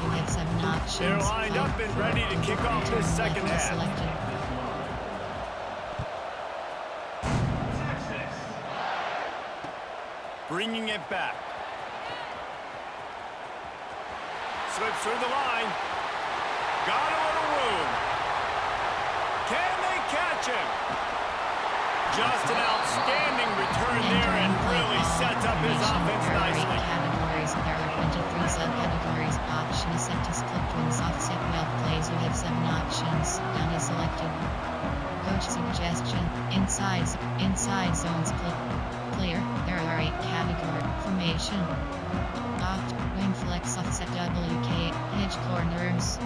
You have 7 options. They're lined up and ready to kick off this second half. Selected. Bringing it back. Slips through the line. Got a little room. Can they catch him? Just an outstanding return there and really sets up his offense nicely. Categories. There are 23 subcategories. Option is set to split twins offset well plays. You have 7 options. Down is selected. Coach suggestion. Inside zone split. Player. There are 8 category. Formation. Opt. Wing flex offset WK. Edge corners.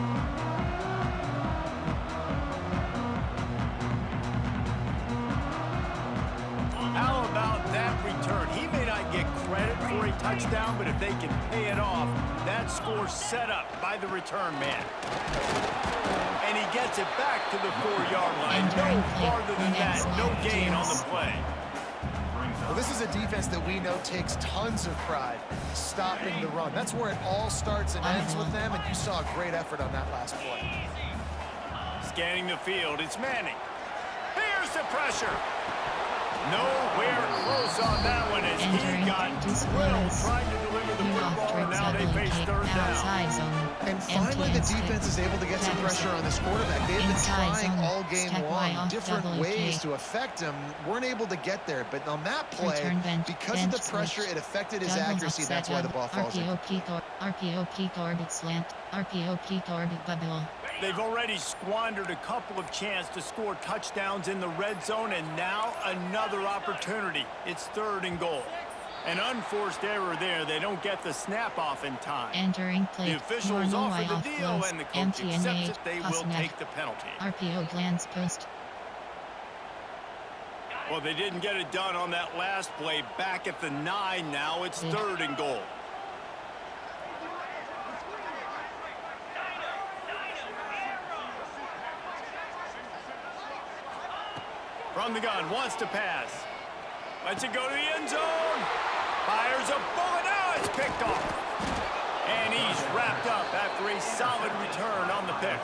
How about that return? He may not get credit for a touchdown, but if they can pay it off, that score's set up by the return man. And he gets it back to the 4-yard line. No farther than that. No gain on the play. Well, this is a defense that we know takes tons of pride stopping the run. That's where it all starts and ends with them, and you saw a great effort on that last play. Scanning the field, it's Manning. Here's the pressure. Nowhere close on that one as he got drilled trying to deliver the football, and now they face third down. And finally the defense is able to get some pressure on this quarterback. They've been trying all game long, different ways to affect him. Weren't able to get there, but on that play, because of the pressure, it affected his accuracy. That's why the ball falls in. RPO peak orbit slant. RPO peak orbit bubble. They've already squandered a couple of chances to score touchdowns in the red zone, and now another opportunity. It's 3rd and goal. An unforced error there. They don't get the snap off in time. Entering play. The officials offer the deal, and the coach accepts it. They will take the penalty. RPO glance post. Well, they didn't get it done on that last play. Back at the 9 now. It's 3rd and goal. From the gun, wants to pass. Lets it go to the end zone. Fires a bullet. Now it's picked off. And he's wrapped up after a solid return on the pick.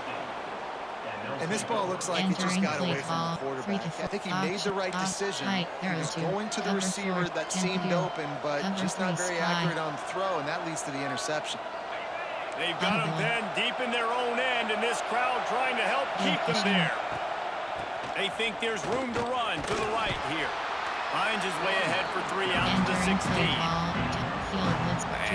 And this ball looks like it just got away from the quarterback. I think he made the right decision. He was going to the receiver that seemed open, but just not very accurate on the throw, and that leads to the interception. They've got him pinned deep in their own end, and this crowd trying to help keep them there. They think there's room to run to the right here. Finds his way ahead for 3 out to the 16.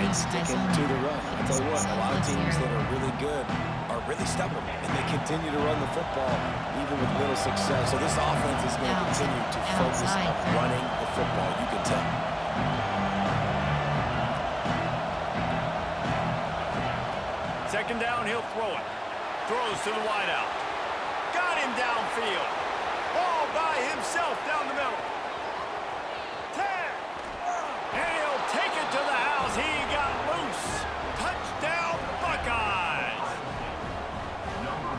And sticking to the run. I tell you what, a lot of teams that are really good are really stubborn, and they continue to run the football even with little success. So this offense is going to continue to focus on running the football. You can tell. Second down, he'll throw it. Throws to the wideout. Got him downfield. Ball by himself down the middle. 10. And he'll take it to the house. He got loose. Touchdown, Buckeyes.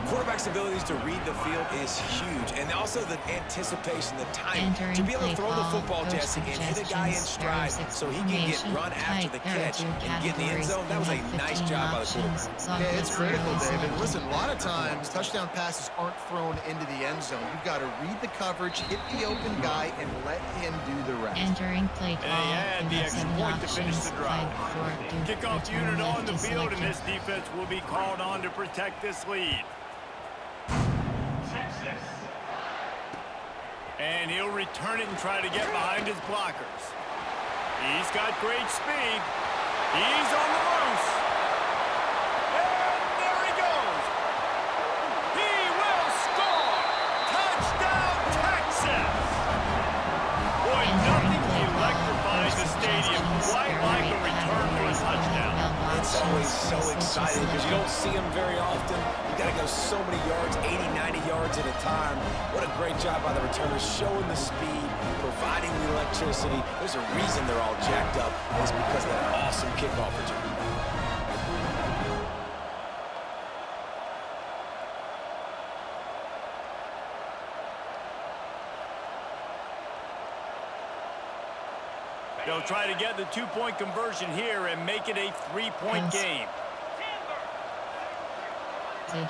Quarterback's abilities to read the field is huge, and also the anticipation, the time to be able to throw the football, Jesse, and hit a guy in stride so he can get run after the catch and get in the end zone. That was a nice job by the quarterback. Yeah, it's critical, David. Listen, a lot of times touchdown passes aren't thrown into the end zone. You've got to read the coverage, hit the open guy, and let him do the rest. Entering play call. And he had the extra point to finish the drive. Kickoff unit on the field, and this defense will be called on to protect this lead. And he'll return it and try to get behind his blockers. He's got great speed. He's on the loose. And there he goes. He will score. Touchdown, Texas. Boy, nothing electrifies the stadium quite like a return for a touchdown. It's always so exciting because you don't see them very often. You got to go so many yards, 80, 90 yards at a time. What a great job by the returners, showing the speed, providing the electricity. There's a reason they're all jacked up. It's because of that awesome kickoff return. They'll try to get the 2-point conversion here and make it a 3-point game. intercepted.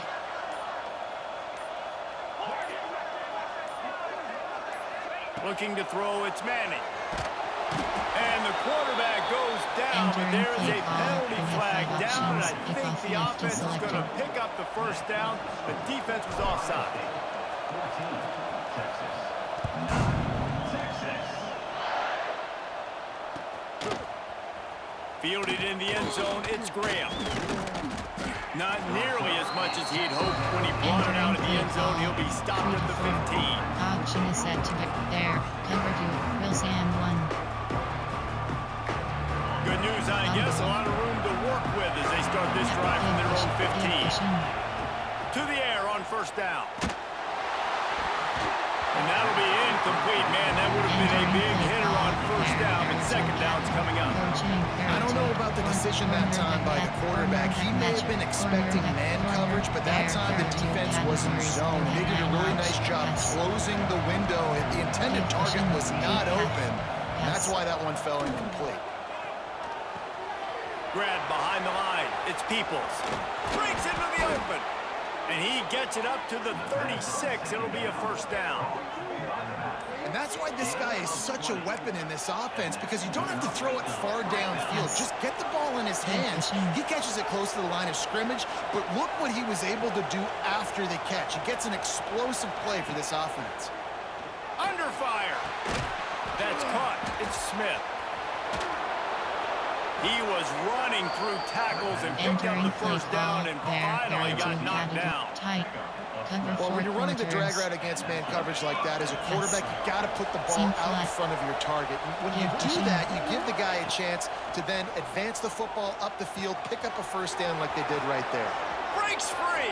Looking to throw, it's Manning. And the quarterback goes down, but there is a penalty flag down, and I think the offense is going to pick up the first down. The defense was offside. Fielded in the end zone, it's Graham. Not nearly as much as he'd hoped when he brought it out of the end zone. He'll be stopped at the 15. Option is set to back there. Cover 2. Will Sam 1. Good news, I guess. A lot of room to work with as they start this drive from their own 15. To the air on first down. And that'll be incomplete, man. That would have been a big hitter on first down, and second down's coming up. I don't know about the decision that time by the quarterback. He may have been expecting man coverage, but that time the defense was in zone. They did a really nice job closing the window. The intended target was not open. And that's why that one fell incomplete. Grabbed behind the line. It's Peoples. Breaks into the open. And he gets it up to the 36. It'll be a first down. And that's why this guy is such a weapon in this offense, because you don't have to throw it far downfield. Just get the ball in his hands. He catches it close to the line of scrimmage, but look what he was able to do after the catch. He gets an explosive play for this offense. Under fire. That's caught. It's Smith. He was running through tackles and picked up the first down and finally got knocked down. Well, when you're running the drag route against man coverage like that, as a quarterback, you got to put the ball out in front of your target. When you do that, you give the guy a chance to then advance the football up the field, pick up a first down like they did right there. Breaks free.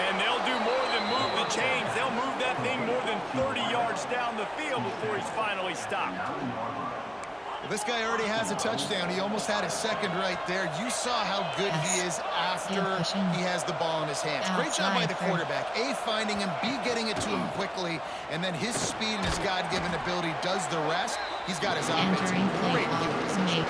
And they'll do more than move the chains. They'll move that thing more than 30 yards down the field before he's finally stopped. Well, this guy already has a touchdown. He almost had a second right there. You saw how good he is after he has the ball in his hands. Great job by the quarterback. A, finding him, B, getting it to him quickly, and then his speed and his God-given ability does the rest. He's got his offense in great position.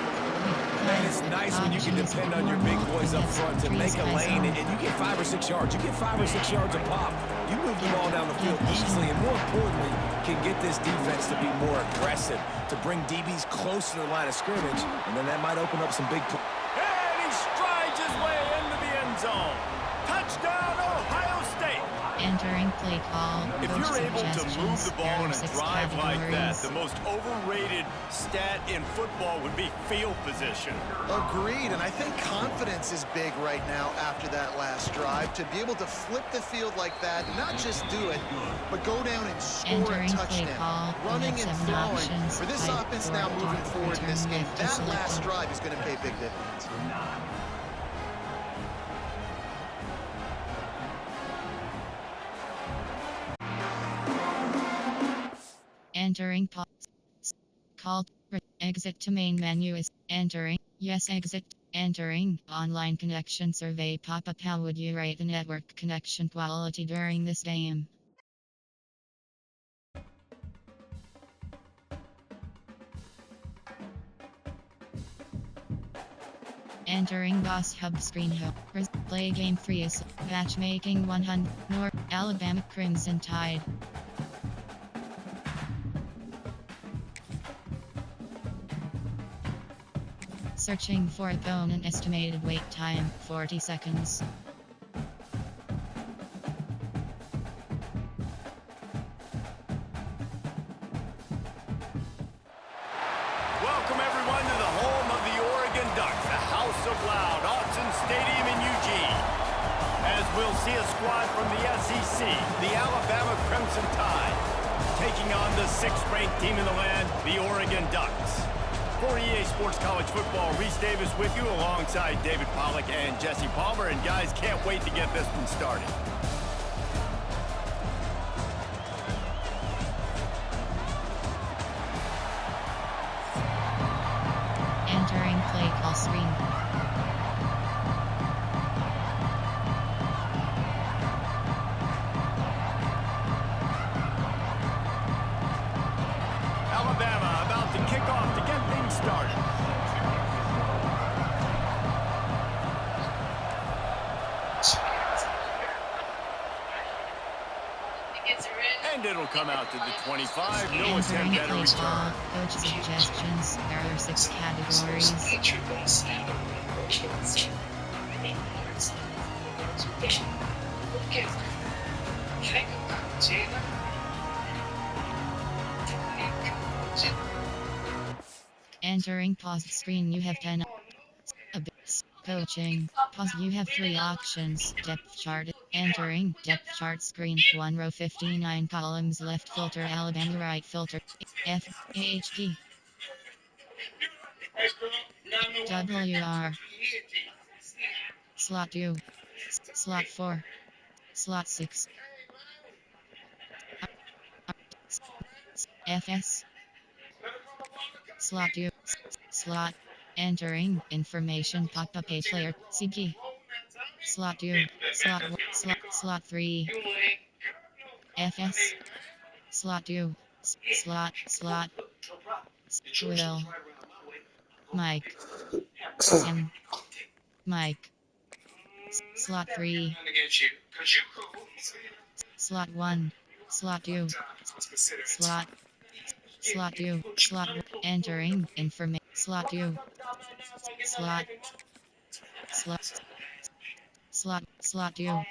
Man, it's nice when you can depend on your big boys up front to make a lane, and you get 5 or 6 yards. You get 5 or 6 yards a pop. You move the ball down the field easily, and more importantly, can get this defense to be more aggressive, to bring DBs close to the line of scrimmage, and then that might open up some big plays. And he strides his way into the end zone. Touchdown, Ohio State. Entering play call. If you're able to move the ball in a drive like that, the most overrated stat in football would be field position. Agreed, and I think confidence is big right now after that last drive. To be able to flip the field like that, not just do it, but go down and score a touchdown. Running and throwing. For this offense now moving forward in this game, that last drive is going to pay big dividends. Entering called exit to main menu is entering. Yes, exit. Entering. Online connection survey pop-up. How would you rate the network connection quality during this game? Entering Boss Hub screen hub. Play game freeze. Matchmaking 100. North Alabama Crimson Tide. Searching for opponent. Estimated wait time 40 seconds. Welcome everyone to the home of the Oregon Ducks, the House of Loud, Autzen Stadium in Eugene. As we'll see a squad from the SEC, the Alabama Crimson Tide, taking on the 6th-ranked team in the land, the Oregon Ducks. For EA Sports College Football, Reese Davis with you alongside David Pollack and Jesse Palmer. And guys, can't wait to get this one started. Entering play call screen. Alabama about to kick off to get things started. And it'll come out to the 25. No attempt at a return. Coach suggestions. There are 6 categories. Entering pause screen, you have 10 coaching. Pause, you have 3 options. Depth chart. Entering depth chart screen. 1 row 59 columns. Left filter Alabama, right filter F H D WR. Slot 2. Slot 4. Slot 6. FS. Slot 2. Slot. Entering information pop-up page player. C key. Slot 2. Slot 3. FS. Slot 2. Slot. Will. Mike. M. Mike. Slot 3. Slot 1. Slot 2. Slot 2. Slot. Entering information. Slot 2. Slot 2.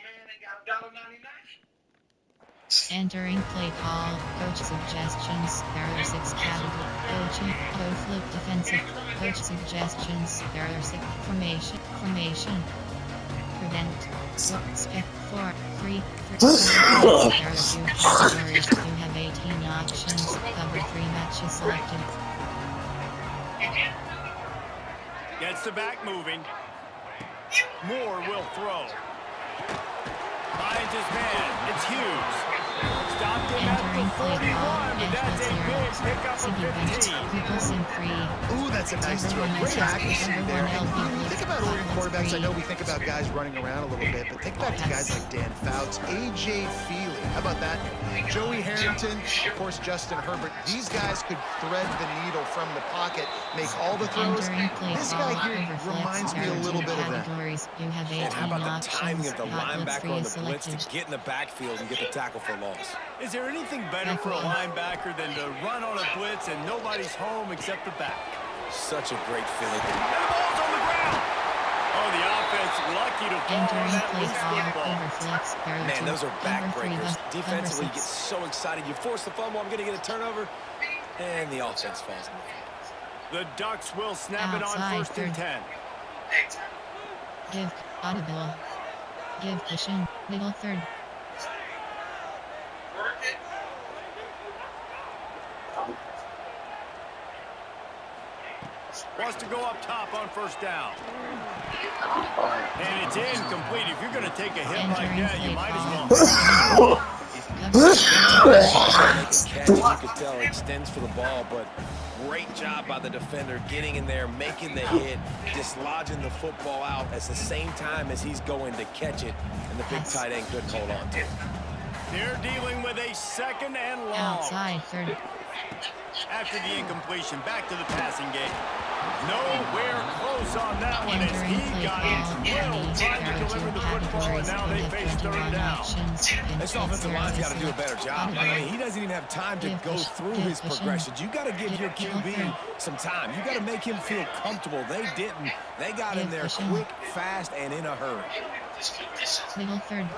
Entering play call. Coach suggestions. There are 6 categories. Coaching. Go flip defensive. Coach suggestions. There are 6 formation. Prevent. Spec 4. 3. There are 2 categories. You have 18 options. Cover 3 matches selected. Gets the back moving. Moore will throw. Finds his man. It's Hughes. Stopped him at the 41, but that's a big pickup of 15. Ooh, that's a nice throw. Great accuracy there. Think about Oregon quarterbacks. I know we think about guys running around a little bit, but think back to guys like Dan Fouts, A.J. Feely. How about that? Joey Harrington, of course, Justin Herbert. These guys could thread the needle from the pocket, make all the throws. This guy here reminds me a little bit of that. And how about the timing of the linebacker on the blitz to get in the backfield and get the tackle for loss? Is there anything better for a linebacker than to run on a blitz and nobody's home except the back? Such a great feeling. And the ball's on the ground. Oh, the offense lucky to fall on that loose football. Man, those are backbreakers. Defensively, you get so excited. You force the fumble, I'm going to get a turnover, and the offense falls in the field. The Ducks will snap it on 1st and 10. Give audible. Give cushion. Middle third. Wants to go up top on 1st down. And it's incomplete. If you're going to take a hit like that, you might as well. You could tell extends for the ball, but great job by the defender getting in there, making the hit, dislodging the football out at the same time as he's going to catch it, and the big tight end couldn't hold on to it. They're dealing with a 2nd and long. Outside third. After the incompletion, back to the passing game. Nowhere close on that one as he got it. Well, trying to deliver the football, and now they face 3rd down. This offensive line's got to do a better job. I mean, he doesn't even have time to go through his progressions. You got to give your QB some time. You got to make him feel comfortable. They didn't. They got in there quick, fast, and in a hurry. Middle third.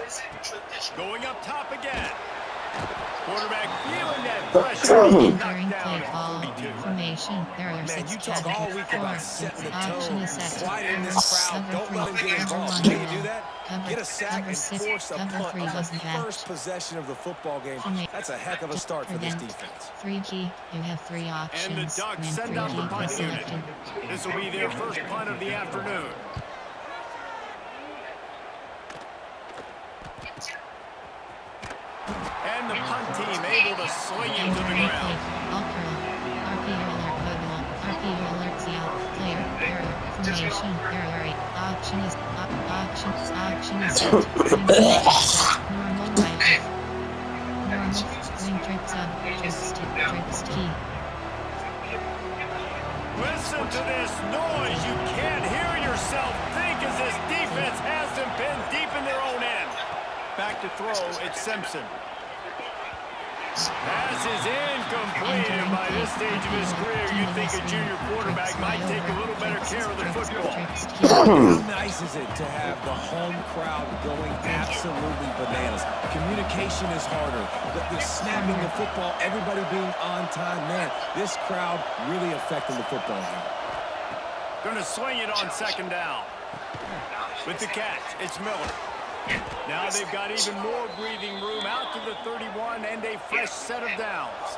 Going up top again. Quarterback feeling that pressure. Entering play call. Formation. There are 6 you talk all week about setting the tone. Quiet in this crowd. Don't let him get involved. Can you do that? Get a sack and force a punt on the first possession of the football game. That's a heck of a start for this defense. 3 key. You have 3 options. And the Ducks send out the punt unit. This will be their first punt of the afternoon. And the punt team able to swing him to the ground. RP alert, player, error, formation, error, option is set. Normal right. Normal, wing trips up, trips key. Listen to this noise. You can't hear yourself think as this defense has them pinned deep in their own end. Back to throw, it's Simpson. Pass is incomplete, and by this stage of his career, you'd think a junior quarterback might take a little better care of the football. How nice is it to have the home crowd going absolutely bananas? Communication is harder. The snapping the football, everybody being on time. Man, this crowd really affecting the football game. Going to swing it on second down. With the catch, it's Miller. Now they've got even more breathing room out to the 31 and a fresh set of downs.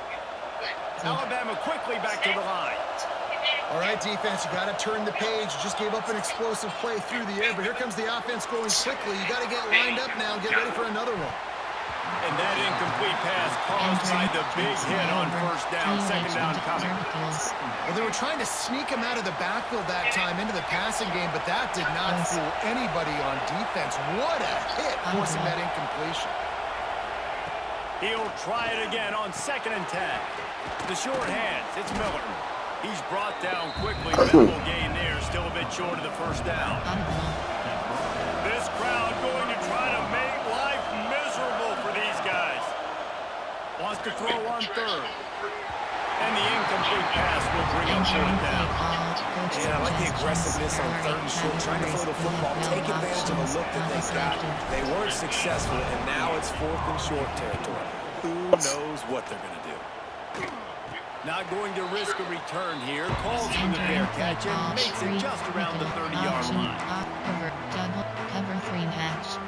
Alabama quickly back to the line. All right, defense, you got to turn the page. You just gave up an explosive play through the air, but here comes the offense going quickly. You got to get lined up now and get ready for another one. And that incomplete pass caused by the big hit on first down, second down coming. Well, they were trying to sneak him out of the backfield that time into the passing game, but that did not fool anybody on defense. What a hit, forcing that incompletion. He'll try it again on 2nd and 10. The short hands, it's Miller. He's brought down quickly. Minimal gain there, still a bit short of the first down. This crowd going to try to make life miserable for these guys. Wants to throw on 3rd. And the incomplete pass will bring him short down. Yeah, I like the aggressiveness on 3rd and short, trying to throw the football, take advantage of a look that they got. They weren't successful, and now it's 4th and short territory. Who knows what they're going to do? Not going to risk a return here. Calls for the fair catch and makes it just around the 30-yard line. Cover 3 match.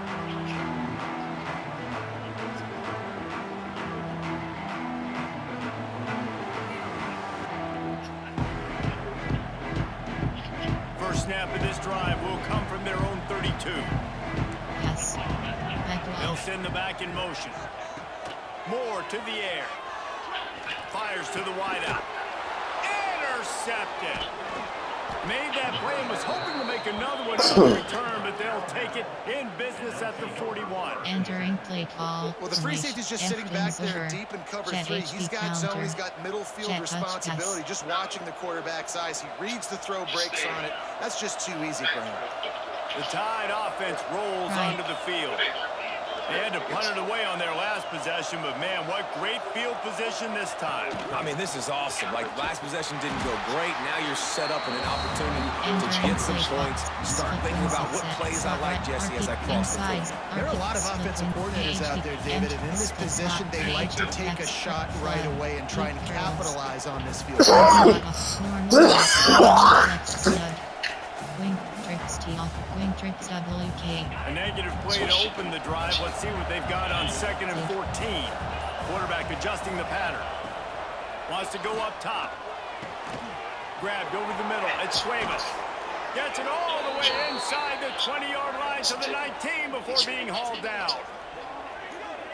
First snap of this drive will come from their own 32. Yes. They'll send the back in motion. Moore to the air. Fires to the wideout. Intercepted. Made that play and was hoping to make another one on the return, but they'll take it in business at the 41. Entering play call. Well, the free safety's just sitting back there deep in cover 3. He's got zone. He's got middle field responsibility. Just watching the quarterback's eyes. He reads the throw, breaks on it. That's just too easy for him. The Tide offense rolls onto the field. They had to punt it away on their last possession, but man, what great field position this time. I mean, this is awesome. Like, last possession didn't go great. Now you're set up in an opportunity to get some points. Start thinking about what plays I like, Jesse, as I cross the field. There are a lot of offensive coordinators out there, David, and in this position, they like to take a shot right away and try and capitalize on this field. Wing tricks WK. A negative play to open the drive. Let's see what they've got on 2nd and 14. Quarterback adjusting the pattern. Wants to go up top. Grabbed over the middle. It's Cuevas. Gets it all the way inside the 20-yard line to the 19 before being hauled down.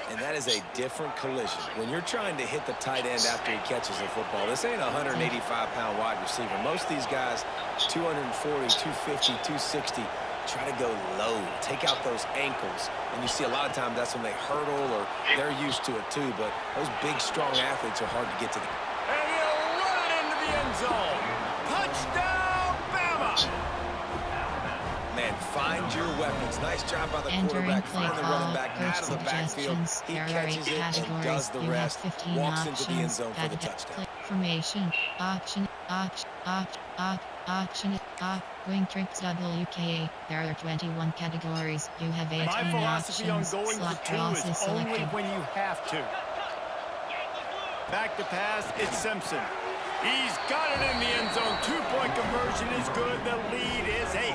And that is a different collision. When you're trying to hit the tight end after he catches the football, this ain't a 185-pound wide receiver. Most of these guys, 240, 250, 260, try to go low, take out those ankles. And you see a lot of times that's when they hurdle or they're used to it too. But those big, strong athletes are hard to get to. And he'll run it into the end zone. Touchdown, Bama! Man, find your weapons. Nice job by the quarterback. Find the running back out of the backfield. He catches it and does the rest. Walks into the end zone for the touchdown. Formation, option, wing tricks WK. There are 21 categories. You have 18 My philosophy options. on going Slot for 2 cross is is only selected. when you have to. Back to pass, it's Simpson. He's got it in the end zone. 2-point conversion is good. The lead is 8.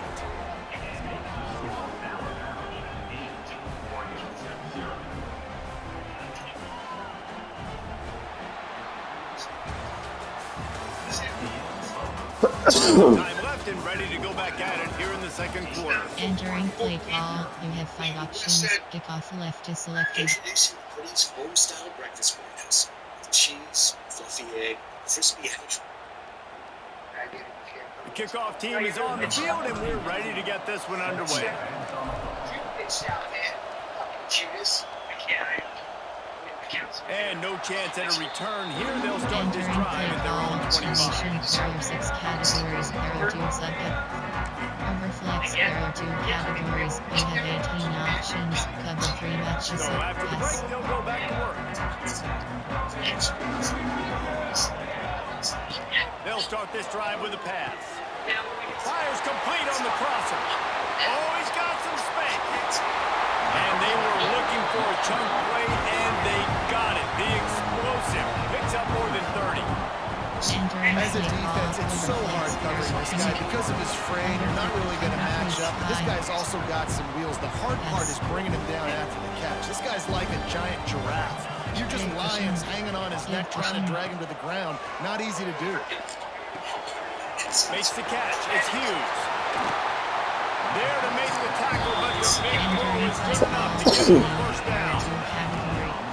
Time left and ready to go back at it here in the second quarter. Entering play call. You have 5 options. Kickoff left is selected. Introducing Pudding's home-style breakfast burritos with cheese, fluffy egg, crispy hash. The kickoff team is on the field, and we're ready to get this one underway. And no chance at a return here. They'll start this drive at their own 25. There are 6 categories. There are 2 subcategories. Overflex. There are are 2 categories. You have 18 options. Cover 3 matches. So after the break, they'll go back to work. They'll start this drive with a pass. Fires complete on the crosser. Oh, he's got some space. And they were looking for a chunk play, and they got it. The explosive picks up more than 30. As a defense, it's so hard covering this guy. Because of his frame, you're not really going to match up. But this guy's also got some wheels. The hard part is bringing him down after the catch. This guy's like a giant giraffe. You're just lions hanging on his neck, trying to drag him to the ground. Not easy to do. Makes the catch. It's Hughes. There to make the tackle, but the big throw is good enough to get him the first down.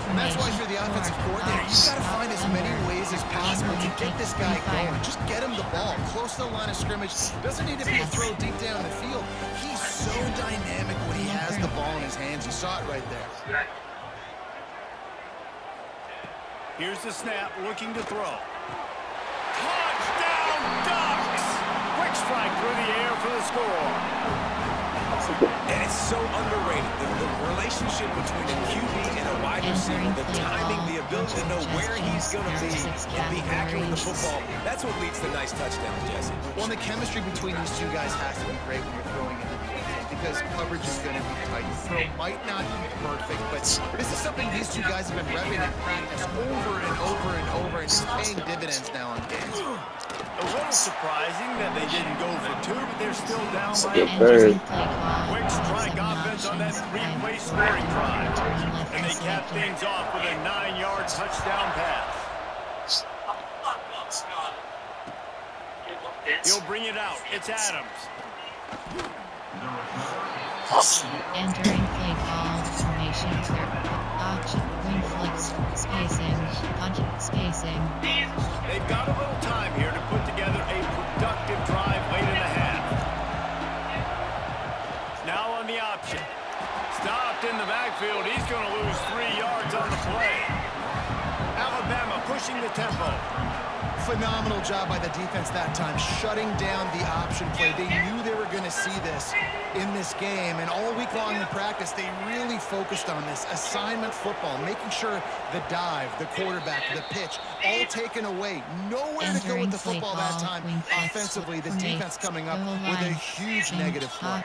And that's why if you're the offensive coordinator, you've got to find as many ways as possible to get this guy going. Just get him the ball close to the line of scrimmage. Doesn't need to be a throw deep down the field. He's so dynamic when he has the ball in his hands. You saw it right there. Here's the snap, looking to throw. Touchdown, Ducks! Quick strike through the air for the score. And it's so underrated. The relationship between a QB and a wide receiver, the timing, the ability to know where he's going to be and be accurate with the football, that's what leads to nice touchdowns, Jesse. Well, the chemistry between these two guys has to be great when you're throwing into the end zone because coverage is going to be tight. The throw might not be perfect, but this is something these two guys have been repping in practice over and over and over, and it's paying dividends now in games. A little surprising that they didn't go for 2, but they're still down by a quick strike offense on that 3-play scoring drive. And they cap things off with a 9-yard touchdown pass. He'll bring it out. It's Adams. Entering play call, formation clear, option, wing flicks, spacing, punch, spacing. They've got a little time here to put together a productive drive late in the half. Now on the option. Stopped in the backfield. He's going to lose 3 yards on the play. Alabama pushing the tempo. Phenomenal job by the defense that time, shutting down the option play. They knew they were going to see this in this game, and all week long in practice, they really focused on this assignment football, making sure the dive, the quarterback, the pitch, all taken away. Nowhere to go with the football that time. Offensively, the defense coming up with a huge negative play.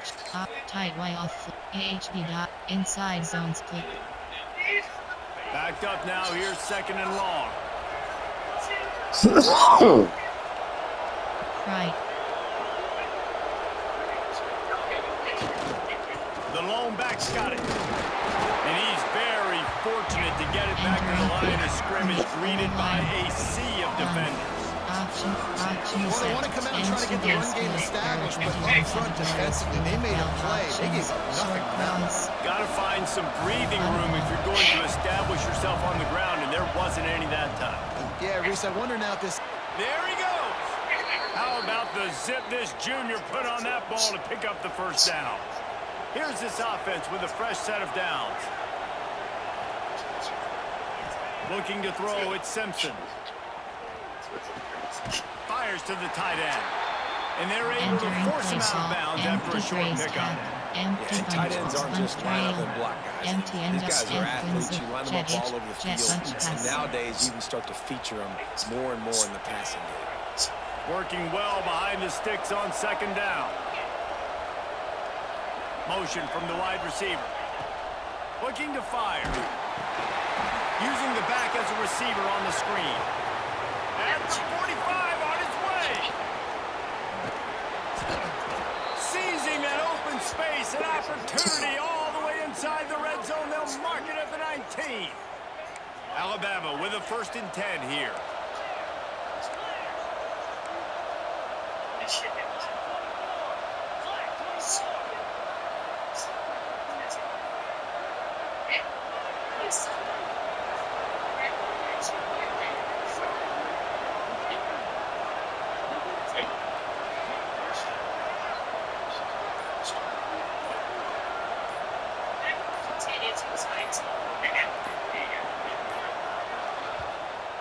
Tight way off, AHB dot, inside zone split. Backed up now, here's 2nd and long. Right. The lone back's got it. And he's very fortunate to get it back to the line of scrimmage, greeted by a sea of defenders. Option well, they want to come out and try to get the run game established, but up front defensively, they made a play. They gave nothing ground. Got to find some breathing room if you're going to establish yourself on the ground, and there wasn't any that time. Yeah, Reese, I wonder now if this... There he goes. How about the zip this junior put on that ball to pick up the first down? Here's this offense with a fresh set of downs. Looking to throw, it's Simpson. Fires to the tight end. And they're able to force him out of bounds after a short pickup. Tight ends aren't just line up and block guys. These guys are athletes. You line them up all over the field. And nowadays, you even start to feature them more and more in the passing game. Working well behind the sticks on 2nd down. Motion from the wide receiver. Looking to fire. Using the back as a receiver on the screen. At the 45 on his way. Seizing that open space, an opportunity all the way inside the red zone. They'll mark it at the 19. Alabama with a 1st and 10 here.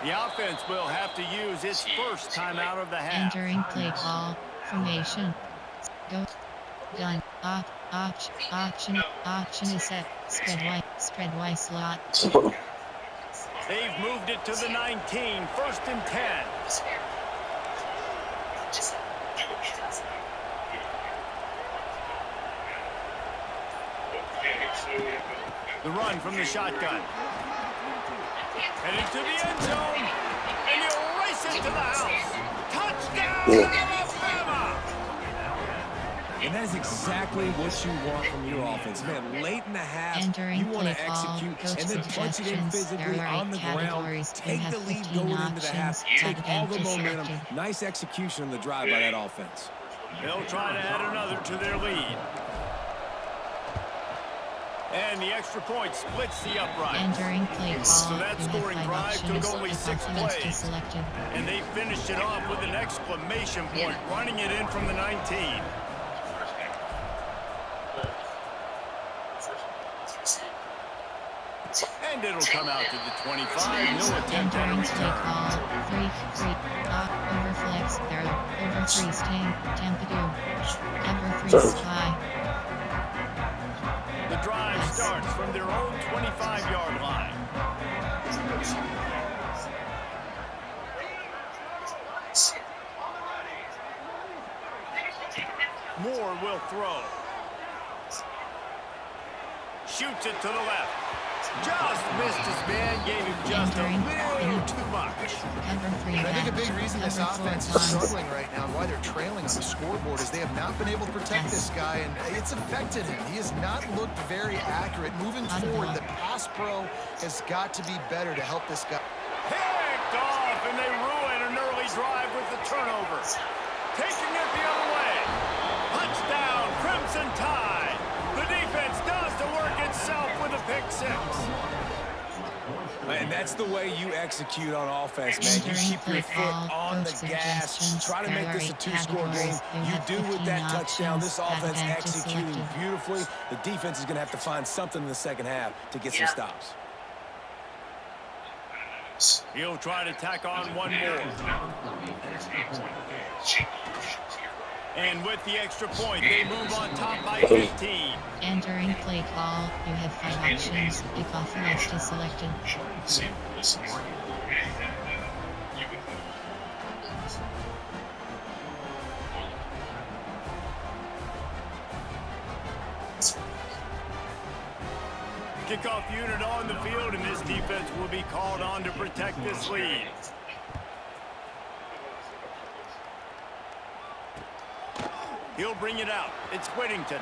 The offense will have to use its first time out of the half. Entering play call, formation. Go. Gun. Option is set. Spread Y slot. They've moved it to the 19, 1st and 10. The run from the shotgun. Headed to the end zone. And he'll race it to the house. Touchdown, Alabama! And that is exactly what you want from your offense. Man, late in the half, you want to execute and then punch it in physically on the ground. Take the lead going into the half. Take all the momentum. Nice execution on the drive by that offense. They'll try to add another to their lead. And the extra point splits the upright. Entering play call. So that scoring drive took only 6 plays. And they finished it off with an exclamation point, running it in from the 19. And it'll come out to the 25. No attempt on a return. Overflex, over 3 sting, Tampadu, over 3 sky. The drive starts from their own 25-yard line. Moore will throw. Shoots it to the left. Just missed his man, gave him just a little too much. And I think a big reason this offense is struggling right now and why they're trailing on the scoreboard is they have not been able to protect this guy, and it's affected him. He has not looked very accurate. Moving forward, the pass pro has got to be better to help this guy. Picked off, and they ruin an early drive with the turnover. Taking it the other way. Touchdown, Crimson Tide. The defense does the work itself with a pick 6. And that's the way you execute on offense, man. You keep your foot on the gas. Try to make this a 2-score game. You do with that touchdown. This offense executing beautifully. The defense is going to have to find something in the second half to get some stops. He'll try to tack on one more. And with the extra point, they move on top by 15. Entering play call, you have 5 options. Kickoff list is selected. Kickoff unit on the field, and this defense will be called on to protect this lead. He'll bring it out. It's Whittington.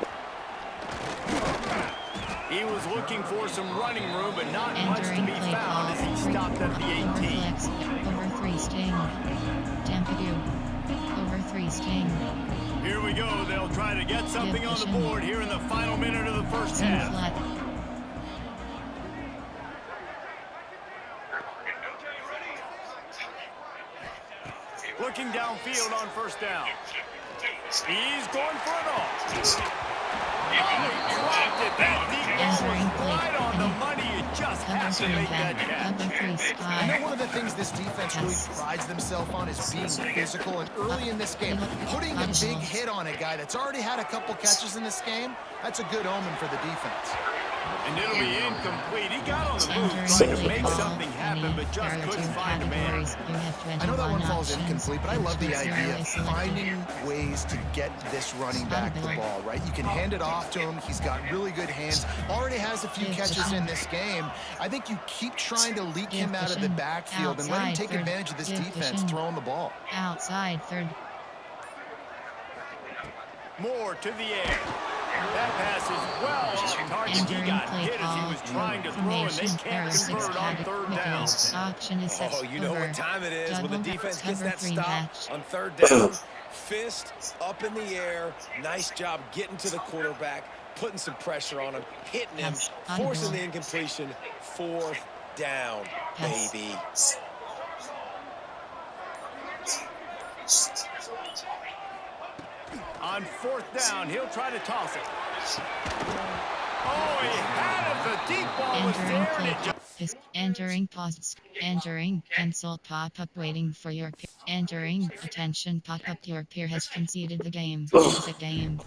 He was looking for some running room, but not much to be found as he stopped at the 18. Over 3 sting. Tampadu. Over 3 sting. Here we go. They'll try to get something on the board here in the final minute of the first half. Looking downfield on first down. He's going for it all. Oh, he dropped it. That deep ball was right on the money. You just have to make that catch. I know one of the things this defense really prides themselves on is being physical, and early in this game, putting a big hit on a guy that's already had a couple catches in this game, that's a good omen for the defense. And it'll be incomplete. He got on the move, trying to make something happen, but just couldn't find a man. I know that one falls incomplete, but I love the idea of finding ways to get this running back the ball, right? You can hand it off to him. He's got really good hands. Already has a few catches in this game. I think you keep trying to leak him out of the backfield and let him take advantage of this defense throwing the ball. Outside third. Moore to the air. That pass is well off target. He got hit as he was trying to throw, and they can't convert on third down. Oh, you know what time it is when the defense gets that stop on third down. Fist up in the air. Nice job getting to the quarterback, putting some pressure on him, hitting him, forcing the incompletion. 4th down, baby. On 4th down, he'll try to toss it. Oh, he had it. The deep ball was there, and it just... Entering posts. Entering pencil pop-up waiting for your peer. Entering attention pop-up. Your peer has conceded the game. Exit game.